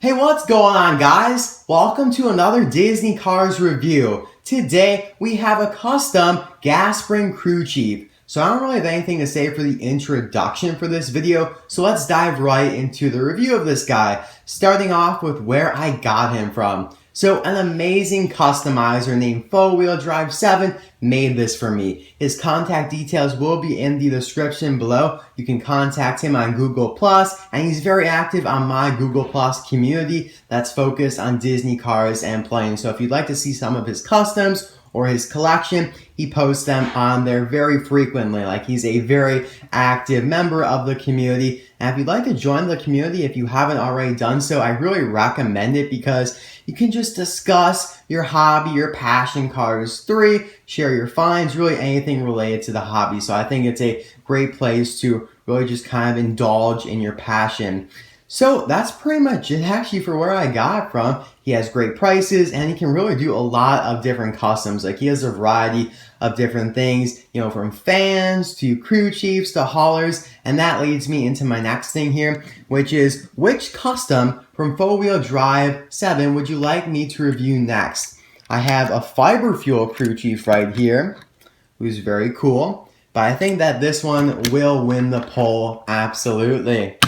Hey, what's going on, guys? Welcome to another Disney Cars review. Today, we have a custom Gasprin Crew Chief. So I don't really have anything to say for the introduction for this video, so let's dive right into the review of this guy, starting off with where I got him from. So an amazing customizer named FauxWheelDrive 7 made this for me. His contact details will be in the description below. You can contact him on Google+, and he's very active on my Google+ community that's focused on Disney cars and planes. So if you'd like to see some of his customs or his collection, he posts them on there very frequently. Like, he's a very active member of the community. And if you'd like to join the community, if you haven't already done so, I really recommend it because you can just discuss your hobby, your passion, Cars 3, share your finds, really anything related to the hobby. So I think it's a great place to really just kind of indulge in your passion. So that's pretty much it actually for where I got it from. He has great prices and he can really do a lot of different customs. Like, he has a variety of different things, you know, from fans to crew chiefs to haulers. And that leads me into my next thing here, which is which custom from FauxWheelDrive 7 would you like me to review next? I have a fiber fuel crew chief right here, who's very cool. But I think that this one will win the poll absolutely.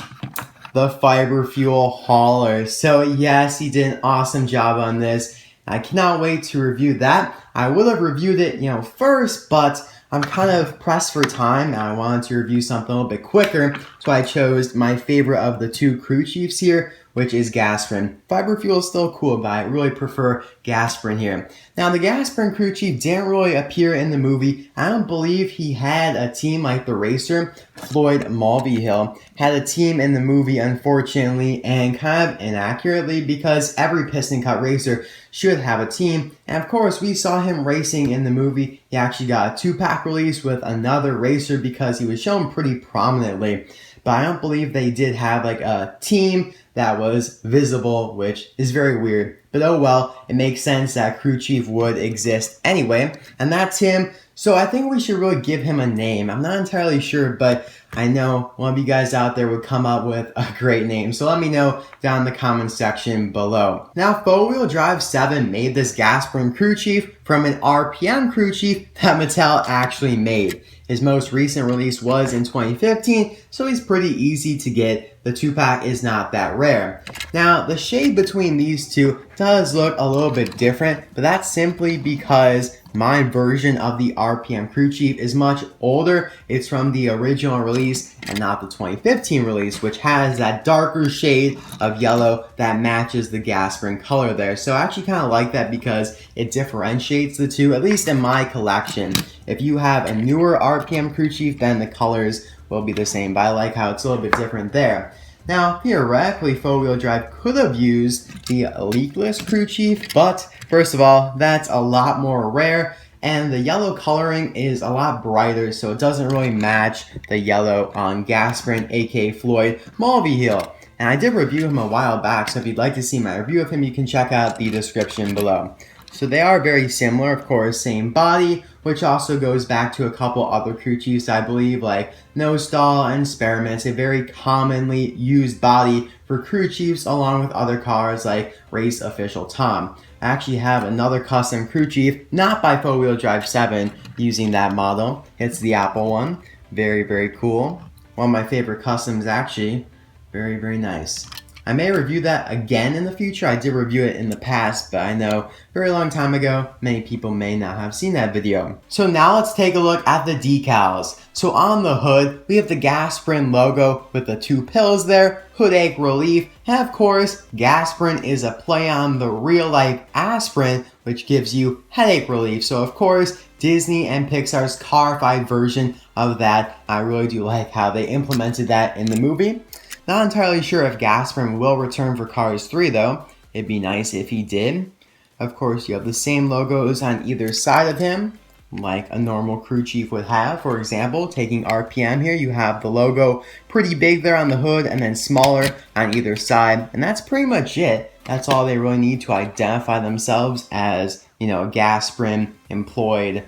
The fiber fuel hauler. So yes, he did an awesome job on this. I cannot wait to review that. I would have reviewed it, first, but I'm kind of pressed for time and I wanted to review something a little bit quicker. So I chose my favorite of the two crew chiefs here, which is Gasprin. Fiber fuel is still cool, but I really prefer Gasprin here. Now, the Gasprin crew chief didn't really appear in the movie. I don't believe he had a team like the racer, Floyd Mulvihill, had a team in the movie, unfortunately, and kind of inaccurately, because every piston cut racer should have a team. And of course, we saw him racing in the movie. He actually got a 2-pack release with another racer because he was shown pretty prominently. But I don't believe they did have like a team that was visible, which is very weird. But oh well, it makes sense that crew chief would exist anyway, and that's him. So I think we should really give him a name. I'm not entirely sure, but I know one of you guys out there would come up with a great name. So let me know down in the comment section below. Now, FauxWheelDrive 7 made this Gasprin crew chief from an RPM crew chief that Mattel actually made. His most recent release was in 2015, so he's pretty easy to get. The 2-pack is not that rare. Now, the shade between these two does look a little bit different, but that's simply because my version of the RPM crew chief is much older. It's from the original release and not the 2015 release, which has that darker shade of yellow that matches the Gasprin color there. So I actually kind of like that because it differentiates the two, at least in my collection. If you have a newer RPM crew chief, then the colors will be the same, but I like how it's a little bit different there. Now, theoretically, FauxWheelDrive could have used the leakless crew chief, but first of all, that's a lot more rare, and the yellow coloring is a lot brighter, so it doesn't really match the yellow on Gasprin, aka Floyd Mulvihill. And I did review him a while back, so if you'd like to see my review of him, you can check out the description below. So they are very similar, of course, same body, which also goes back to a couple other crew chiefs, I believe, like No Stall and Spearmint. It's a very commonly used body for crew chiefs, along with other cars like Race Official Tom. I actually have another custom crew chief, not by FauxWheelDrive 7, using that model. It's the Apple one. Very, very cool. One of my favorite customs, actually. Very, very nice. I may review that again in the future. I did review it in the past, but I know a very long time ago, many people may not have seen that video. So now let's take a look at the decals. So on the hood, we have the Gasprin logo with the 2 pills there, hood relief, and of course, Gasprin is a play on the real-life aspirin, which gives you headache relief. So of course, Disney and Pixar's carified version of that. I really do like how they implemented that in the movie. Not entirely sure if Gasprin will return for Cars 3 though. It'd be nice if he did. Of course, you have the same logos on either side of him, like a normal crew chief would have. For example, taking RPM here, you have the logo pretty big there on the hood and then smaller on either side. And that's pretty much it. That's all they really need to identify themselves as, a Gasprin employed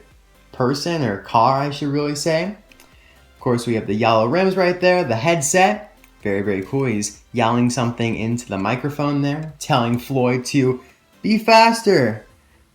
person or car, I should really say. Of course, we have the yellow rims right there, the headset, Very, very cool. He's yelling something into the microphone there, telling Floyd to be faster.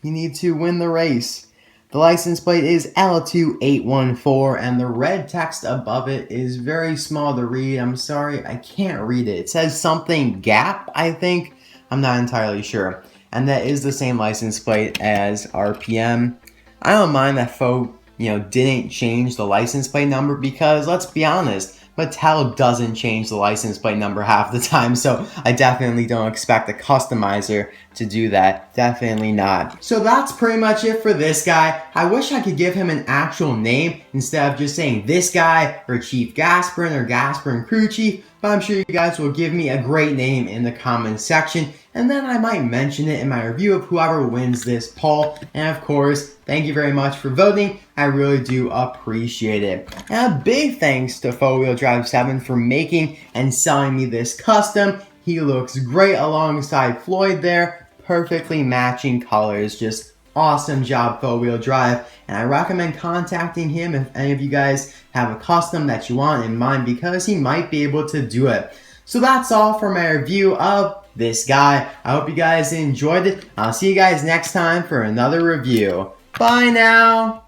You need to win the race. The license plate is L2814, and the red text above it is very small to read. I'm sorry, I can't read it. It says something GAP, I think. I'm not entirely sure. And that is the same license plate as RPM. I don't mind that Faux, didn't change the license plate number because, let's be honest, Mattel doesn't change the license plate number half the time, so I definitely don't expect a customizer to do that. Definitely not. So that's pretty much it for this guy. I wish I could give him an actual name instead of just saying this guy or Chief Gasprin or Gasprin Crew Chief, but I'm sure you guys will give me a great name in the comments section, and then I might mention it in my review of whoever wins this poll. And of course, thank you very much for voting. I really do appreciate it. And a big thanks to FauxWheelDrive 7 for making and selling me this custom. He looks great alongside Floyd there. Perfectly matching colors. Just awesome job, FauxWheelDrive. And I recommend contacting him if any of you guys have a custom that you want in mind, because he might be able to do it. So that's all for my review of this guy. I hope you guys enjoyed it. I'll see you guys next time for another review. Bye now!